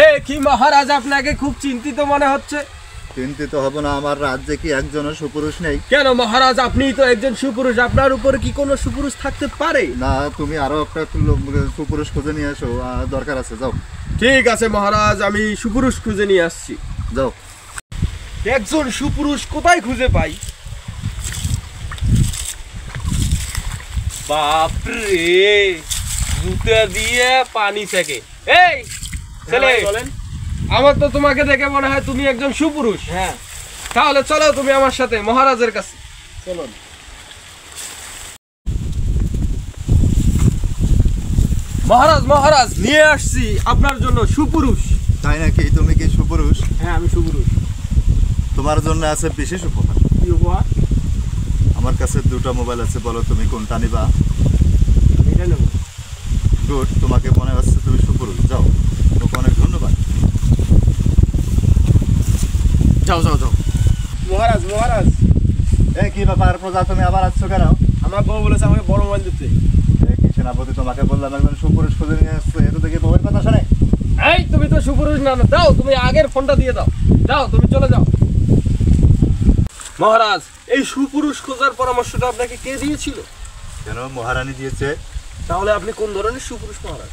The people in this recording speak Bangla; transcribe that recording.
এ কি মহারাজ, আপনাকে খুব চিন্তিত মনে হচ্ছে। চিন্তিত হব না, আমার রাজ্যে কি একজনও সুপুরুষ নেই? কেন মহারাজ, আপনি তো একজন সুপুরুষ, আপনার উপরে কি কোনো সুপুরুষ থাকতে পারে? না, তুমি আরো একটা সুপুরুষ খুঁজে নিয়ে এসো, দরকার আছে, যাও। ঠিক আছে মহারাজ, আমি সুপুরুষ খুঁজে নিয়ে আসছি। যাও। একজন সুপুরুষ কোথায় খুঁজে পাই? বাপরে, জুতা দিয়ে পানি থেকে। এই ছেলে, বলেন। আমার তো তোমাকে দেখে মনে হয় তুমি একজন সুপুরুষ। হ্যাঁ, তাহলে চলো তুমি আমার সাথে মহারাজের কাছে। চলুন। মহারাজ মহারাজ, নিয়ে আসছি আপনার জন্য সুপুরুষ। তাই নাকি? তুমি কি সুপুরুষ? হ্যাঁ, আমি সুপুরুষ। তোমার জন্য আছে বিশেষ উপহার। কি উপহার? আমার কাছে দুটো মোবাইল আছে, বলো তুমি কোনটা নিবা? আমি এটা নেবো। গুড, তোমাকে মনে হচ্ছে তুমি সুপুরুষ, যাও। তোমাকে অনেক ধন্যবাদ। যাও যাও যাও। মহারাজ মহারাজ, এই কি ব্যাপার প্রজা, তুমি আবার আসছো কেন? আমার বউ বলেছে আমাকে বড় মোবাইল দিতে। এই কি সেনাপতি, তোমাকে বললাম একজন সুপুরুষ খুঁজে নিয়ে আসছে, এটা দেখে বউয়ের কথা শোনে? এই তুমি তো সুপুরুষ না, দাও তুমি আগের ফোনটা দিয়ে দাও। যাও তুমি চলে যাও। মহারাজ, এই সুপুরুষ খোঁজার পরামর্শটা আপনাকে কে দিয়েছিল? কেন, মহারানী দিয়েছে। তাহলে আপনি কোন ধরনের সুপুরুষ মহারাজ?